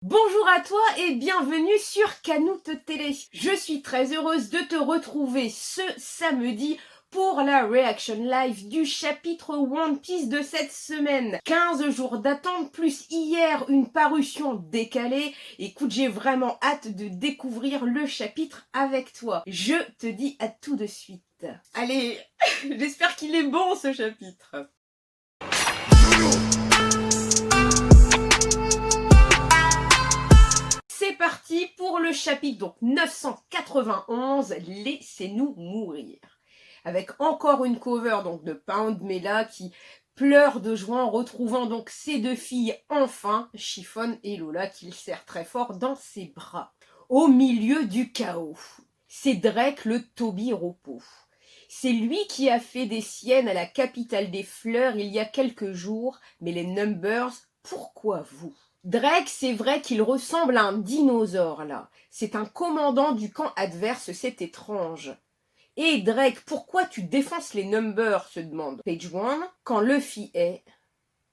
Bonjour à toi et bienvenue sur Canoute Télé. Je suis très heureuse de te retrouver ce samedi pour la reaction live du chapitre One Piece de cette semaine. 15 jours d'attente plus hier une parution décalée. Écoute, j'ai vraiment hâte de découvrir le chapitre avec toi. Je te dis à tout de suite. Allez, j'espère qu'il est bon ce chapitre. C'est parti pour le chapitre donc 991, Laissez-nous mourir. Avec encore une cover donc de Pound Mela qui pleure de joie en retrouvant donc ses deux filles enfin, Chiffon et Lola qu'il serre très fort dans ses bras. Au milieu du chaos, c'est Drake le Toby-Ropo. C'est lui qui a fait des siennes à la capitale des fleurs il y a quelques jours, mais les Numbers, pourquoi vous ? Drake, c'est vrai qu'il ressemble à un dinosaure, là. C'est un commandant du camp adverse, c'est étrange. Et Drake, pourquoi tu défonces les Numbers, se demande Page One, quand Luffy est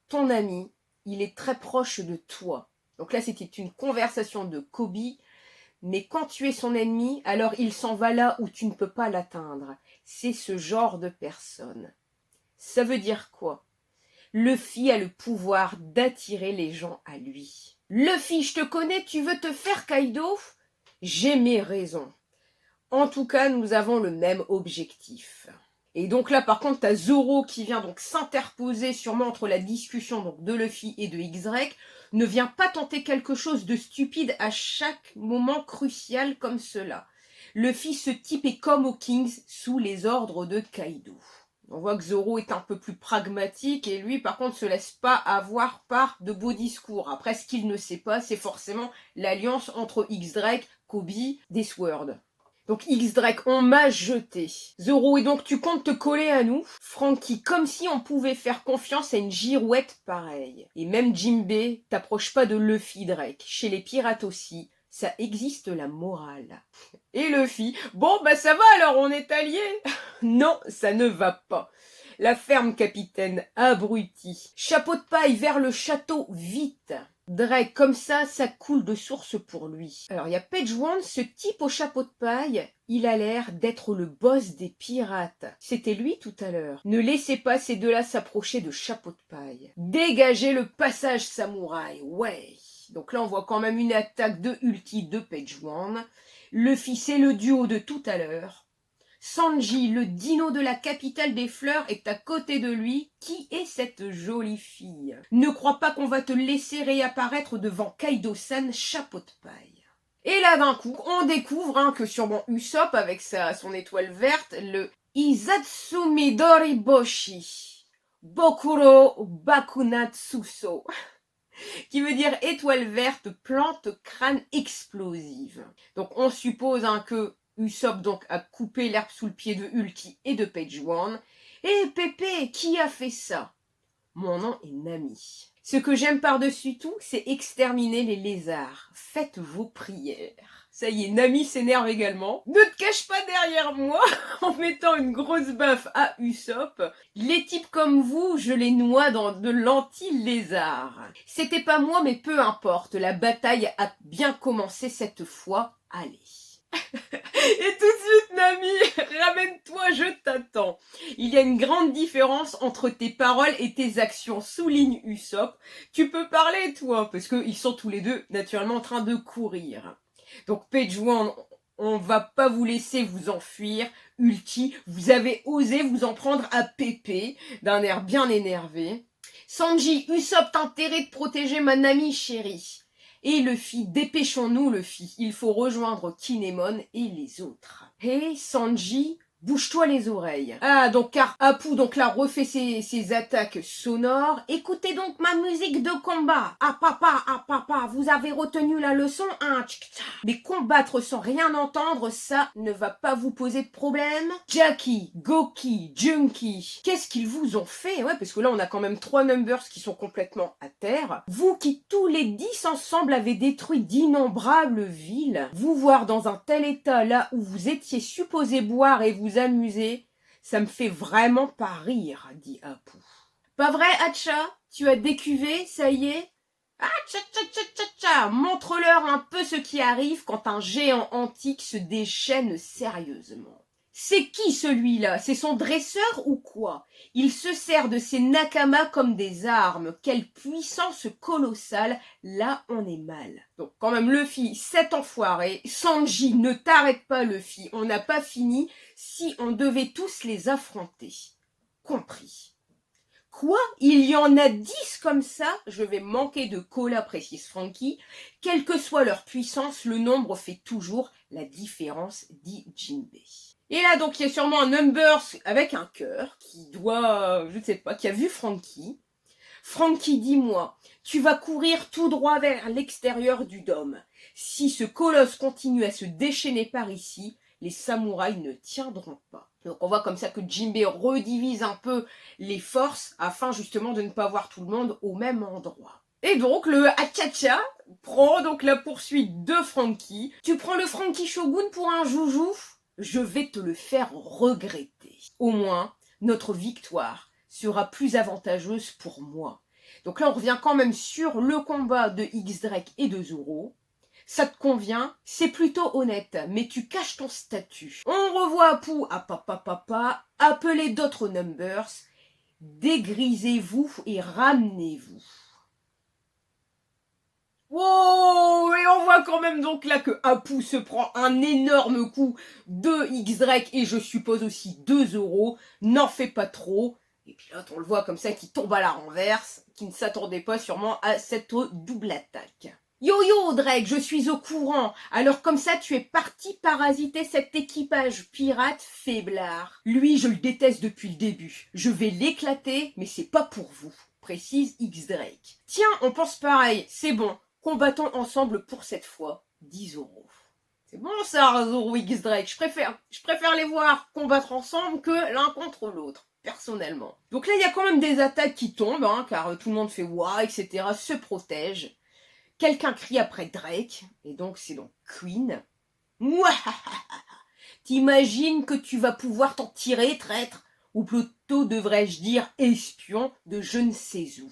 ton ami, il est très proche de toi. Donc là, c'était une conversation de Kobe, mais quand tu es son ennemi, alors il s'en va là où tu ne peux pas l'atteindre. C'est ce genre de personne. Ça veut dire quoi ? Luffy a le pouvoir d'attirer les gens à lui. Luffy, je te connais, tu veux te faire Kaido ? J'ai mes raisons. En tout cas, nous avons le même objectif. Et donc là, par contre, t'as Zoro qui vient donc s'interposer sûrement entre la discussion donc de Luffy et de X-Drake. Ne viens pas tenter quelque chose de stupide à chaque moment crucial comme cela. Luffy, ce type est comme aux Kings, sous les ordres de Kaido. On voit que Zoro est un peu plus pragmatique et lui, par contre, se laisse pas avoir par de beaux discours. Après, ce qu'il ne sait pas, c'est forcément l'alliance entre X-Drake, Kobe, des Sword. Donc X-Drake, on m'a jeté. Zoro, et donc tu comptes te coller à nous ? Franky, comme si on pouvait faire confiance à une girouette pareille. Et même Jinbei, t'approches pas de Luffy, Drake. Chez les pirates aussi, ça existe la morale. Et Luffy, bon bah ça va alors, on est alliés. Non, ça ne va pas. La ferme, capitaine, abruti. Chapeau de paille vers le château, vite. Drake, comme ça coule de source pour lui. Alors, il y a Page One, ce type au chapeau de paille, il a l'air d'être le boss des pirates. C'était lui tout à l'heure. Ne laissez pas ces deux-là s'approcher de chapeau de paille. Dégagez le passage samouraï, ouais. Donc là, on voit quand même une attaque de ulti de Page One. Luffy, c'est le duo de tout à l'heure. Sanji, le dino de la capitale des fleurs, est à côté de lui. Qui est cette jolie fille ? Ne crois pas qu'on va te laisser réapparaître devant Kaido-san, chapeau de paille. Et là d'un coup, on découvre que sur mon Usopp, avec son étoile verte, le Izatsu Doriboshi Bokuro Bakunatsuso, qui veut dire étoile verte, plante crâne explosive. Donc on suppose que Usopp donc a coupé l'herbe sous le pied de Ulti et de Page One. Et Pépé, qui a fait ça ? Mon nom est Nami. Ce que j'aime par-dessus tout, c'est exterminer les lézards. Faites vos prières. Ça y est, Nami s'énerve également. Ne te cache pas derrière moi en mettant une grosse baffe à Usopp. Les types comme vous, je les noie dans de l'anti-lézard. C'était pas moi, mais peu importe. La bataille a bien commencé cette fois. Allez. Et tout de suite, Nami, ramène-toi, je t'attends. Il y a une grande différence entre tes paroles et tes actions, souligne Usopp. Tu peux parler, toi, parce qu'ils sont tous les deux, naturellement, en train de courir. Donc, Page One, on va pas vous laisser vous enfuir. Ulti, vous avez osé vous en prendre à Pépé, d'un air bien énervé. Sanji, Usopp, t'as intérêt de protéger ma Nami chérie. Et Luffy, dépêchons-nous Luffy, il faut rejoindre Kinemon et les autres. Hé Sanji, bouge-toi les oreilles. Ah, donc car Apu donc là refait ses attaques sonores. Écoutez donc ma musique de combat. Ah papa, vous avez retenu la leçon, hein. Mais combattre sans rien entendre, ça ne va pas vous poser de problème. Jackie, Goki, Junkie, qu'est-ce qu'ils vous ont fait ? Ouais, parce que là on a quand même 3 Numbers qui sont complètement à terre. Vous qui tous les 10 ensemble avez détruit d'innombrables villes, vous voir dans un tel état là où vous étiez supposé boire et vous amuser, ça me fait vraiment pas rire, dit Apu. Pas vrai, Hacha ? Tu as décuvé, ça y est ? Ah, tcha tcha tcha tcha tcha, montre-leur un peu ce qui arrive quand un géant antique se déchaîne sérieusement. C'est qui celui-là? C'est son dresseur ou quoi? Il se sert de ses nakamas comme des armes. Quelle puissance colossale. Là, on est mal. Donc quand même, Luffy, cet enfoiré. Sanji, ne t'arrête pas, Luffy. On n'a pas fini. Si on devait tous les affronter. Compris. Quoi? Il y en a 10 comme ça? Je vais manquer de cola, précise Franky. Quelle que soit leur puissance, le nombre fait toujours la différence, dit Jinbei. Et là, donc, il y a sûrement un Numbers avec un cœur qui doit, je ne sais pas, qui a vu Franky. Franky, dis-moi, tu vas courir tout droit vers l'extérieur du dôme. Si ce colosse continue à se déchaîner par ici, les samouraïs ne tiendront pas. Donc on voit comme ça que Jinbei redivise un peu les forces afin justement de ne pas voir tout le monde au même endroit. Et donc le Hachacha prend donc la poursuite de Franky. Tu prends le Franky Shogun pour un joujou? Je vais te le faire regretter. Au moins, notre victoire sera plus avantageuse pour moi. Donc là, on revient quand même sur le combat de X-Drake et de Zoro. Ça te convient? C'est plutôt honnête, mais tu caches ton statut. On revoit Apu à papa, appelez d'autres Numbers, dégrisez-vous et ramenez-vous. Wow! Et on voit quand même donc là que Apu se prend un énorme coup de X-Drake et je suppose aussi de Zoro. N'en fais pas trop. Et puis là, on le voit comme ça qui tombe à la renverse, qui ne s'attendait pas sûrement à cette double attaque. Yo Drake, je suis au courant. Alors comme ça, tu es parti parasiter cet équipage pirate faiblard. Lui, je le déteste depuis le début. Je vais l'éclater, mais c'est pas pour vous, précise X-Drake. Tiens, on pense pareil, c'est bon. Combattons ensemble pour cette fois, dit Zoro. C'est bon ça, Zoro X-Drake. Je préfère les voir combattre ensemble que l'un contre l'autre, personnellement. Donc là, il y a quand même des attaques qui tombent, hein, car tout le monde fait waouh, etc., se protège. Quelqu'un crie après Drake, et donc c'est donc Queen. Mouahaha! T'imagines que tu vas pouvoir t'en tirer, traître? Ou plutôt devrais-je dire espion de je ne sais où.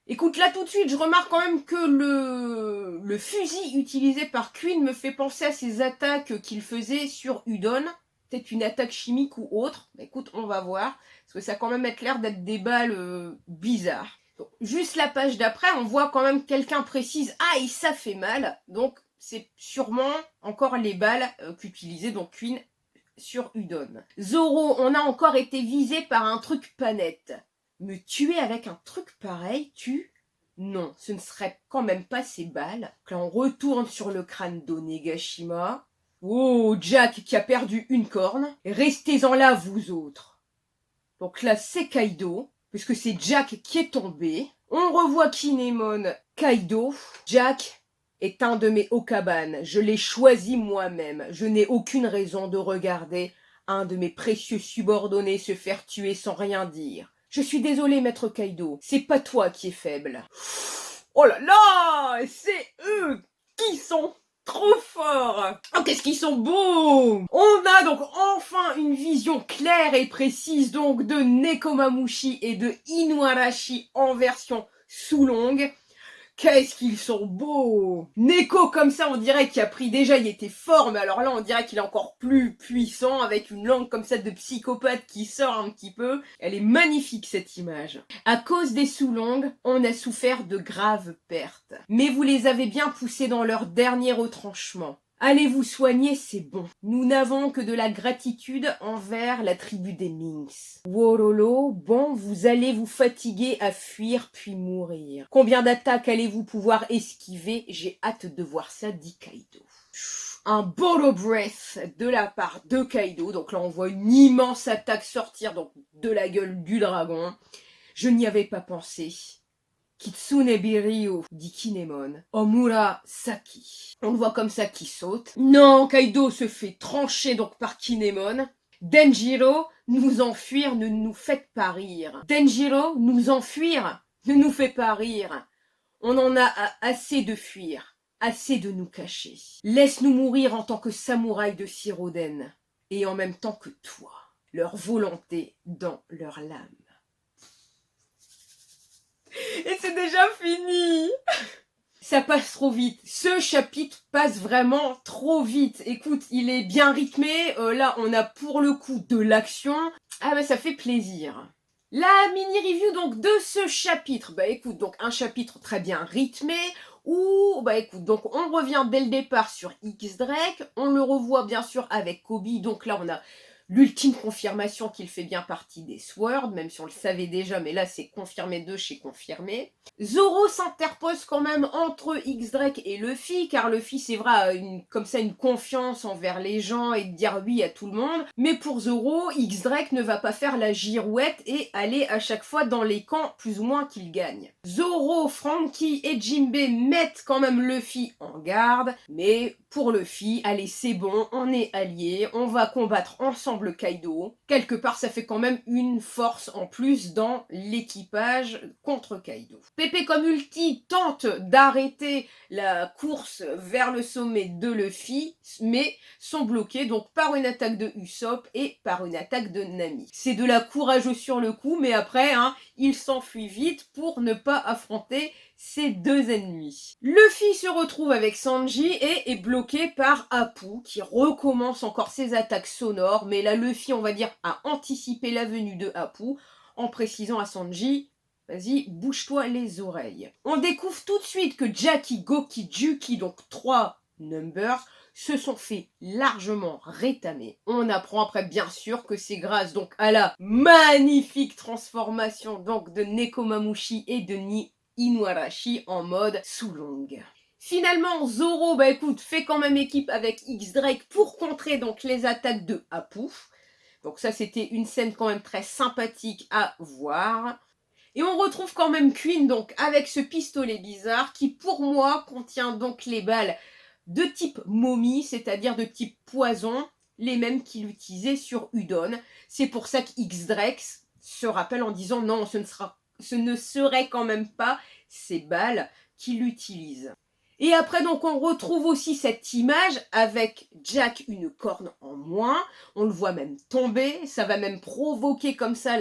Écoute, là tout de suite, je remarque quand même que le fusil utilisé par Queen me fait penser à ces attaques qu'il faisait sur Udon. Peut-être une attaque chimique ou autre. Écoute, on va voir. Parce que ça a quand même l'air d'être des balles bizarres. Donc, juste la page d'après, on voit quand même quelqu'un précise « Aïe, ça fait mal !» Donc, c'est sûrement encore les balles qu'utilisait donc Queen sur Udon. Zoro, on a encore été visé par un truc pas net. Me tuer avec un truc pareil, Non, ce ne serait quand même pas ces balles. Là, on retourne sur le crâne d'Onegashima. Oh, Jack qui a perdu une corne. Restez-en là, vous autres. Donc là, c'est Kaido, puisque c'est Jack qui est tombé. On revoit Kinemon, Kaido. Jack est un de mes Okaban. Je l'ai choisi moi-même. Je n'ai aucune raison de regarder un de mes précieux subordonnés se faire tuer sans rien dire. Je suis désolé, maître Kaido. C'est pas toi qui es faible. Oh là là! C'est eux qui sont trop forts! Oh, qu'est-ce qu'ils sont beaux! On a donc enfin une vision claire et précise donc de Nekomamushi et de Inuarashi en version sous longue. Qu'est-ce qu'ils sont beaux! Neko, comme ça, on dirait qu'il a pris déjà, il était fort, mais alors là, on dirait qu'il est encore plus puissant, avec une langue comme ça de psychopathe qui sort un petit peu. Elle est magnifique, cette image. À cause des sous-longues, on a souffert de graves pertes. Mais vous les avez bien poussés dans leur dernier retranchement. Allez vous soigner, c'est bon. Nous n'avons que de la gratitude envers la tribu des Minx. Wololo, bon, vous allez vous fatiguer à fuir puis mourir. Combien d'attaques allez-vous pouvoir esquiver? J'ai hâte de voir ça, dit Kaido. Un Bolo Breath de la part de Kaido. Donc là, on voit une immense attaque sortir donc, de la gueule du dragon. Je n'y avais pas pensé. Kitsune Biryu, dit Kinemon. Omura Saki. On le voit comme ça qui saute. Non, Kaido se fait trancher donc par Kinemon. Denjiro, nous enfuir, ne nous faites pas rire. Denjiro, nous enfuir, ne nous fait pas rire. On en a assez de fuir, assez de nous cacher. Laisse-nous mourir en tant que samouraï de Shiroden, et en même temps que toi. Leur volonté dans leur lame. Et c'est déjà fini. Ça passe trop vite. Ce chapitre passe vraiment trop vite. Écoute, il est bien rythmé. Là, on a pour le coup de l'action. Ah bah ça fait plaisir. La mini-review donc de ce chapitre. Bah écoute, donc un chapitre très bien rythmé. Où, bah écoute, donc on revient dès le départ sur X-Drake. On le revoit bien sûr avec Kobe. Donc là, on a l'ultime confirmation qu'il fait bien partie des Sword, même si on le savait déjà, mais là c'est confirmé de chez confirmé. Zoro s'interpose quand même entre X-Drake et Luffy, car Luffy c'est vrai a comme ça une confiance envers les gens et de dire oui à tout le monde. Mais pour Zoro, X-Drake ne va pas faire la girouette et aller à chaque fois dans les camps plus ou moins qu'il gagne. Zoro, Franky et Jinbei mettent quand même Luffy en garde, mais pour Luffy, allez c'est bon, on est alliés, on va combattre ensemble Kaido. Quelque part ça fait quand même une force en plus dans l'équipage contre Kaido. Pépé comme Ulti tente d'arrêter la course vers le sommet de Luffy, mais sont bloqués donc par une attaque de Usopp et par une attaque de Nami. C'est de la courage sur le coup, mais après, il s'enfuit vite pour ne pas affronter ces deux ennemis. Luffy se retrouve avec Sanji et est bloqué par Apu, qui recommence encore ses attaques sonores, mais là Luffy, on va dire, a anticipé la venue de Apu, en précisant à Sanji: vas-y, bouge-toi les oreilles. On découvre tout de suite que Jackie, Goki, Juki, donc 3 numbers, se sont fait largement rétamer. On apprend après bien sûr que c'est grâce donc à la magnifique transformation donc de Nekomamushi et de Inuarashi en mode Sulong. Finalement, Zoro, bah écoute, fait quand même équipe avec X-Drake pour contrer donc les attaques de Apu. Donc ça, c'était une scène quand même très sympathique à voir. Et on retrouve quand même Queen donc avec ce pistolet bizarre qui pour moi contient donc les balles de type momie, c'est-à-dire de type poison, les mêmes qu'il utilisait sur Udon. C'est pour ça qu'X-Drake se rappelle en disant non, ce ne serait quand même pas ces balles qu'il utilise. Et après donc on retrouve aussi cette image avec Jack une corne en moins, on le voit même tomber, ça va même provoquer comme ça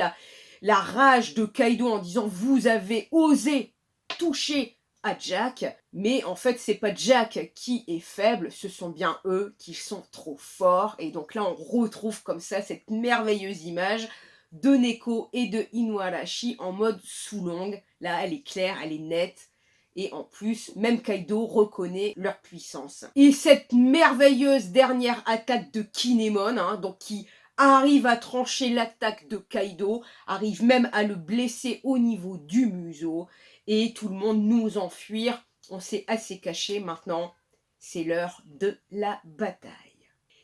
la rage de Kaido en disant vous avez osé toucher à Jack, mais en fait c'est pas Jack qui est faible, ce sont bien eux qui sont trop forts. Et donc là on retrouve comme ça cette merveilleuse image de Neko et de Inuarashi en mode Sulong. Là elle est claire, elle est nette. Et en plus, même Kaido reconnaît leur puissance. Et cette merveilleuse dernière attaque de Kinemon, donc qui arrive à trancher l'attaque de Kaido, arrive même à le blesser au niveau du museau, et tout le monde nous enfuir. On s'est assez caché maintenant, c'est l'heure de la bataille.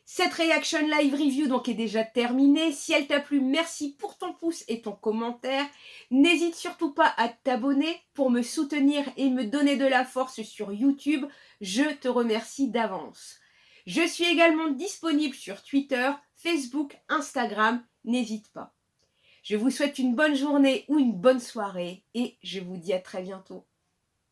Cette Reaction Live Review donc est déjà terminée. Si elle t'a plu, merci pour ton pouce et ton commentaire. N'hésite surtout pas à t'abonner pour me soutenir et me donner de la force sur YouTube. Je te remercie d'avance. Je suis également disponible sur Twitter, Facebook, Instagram. N'hésite pas. Je vous souhaite une bonne journée ou une bonne soirée et je vous dis à très bientôt.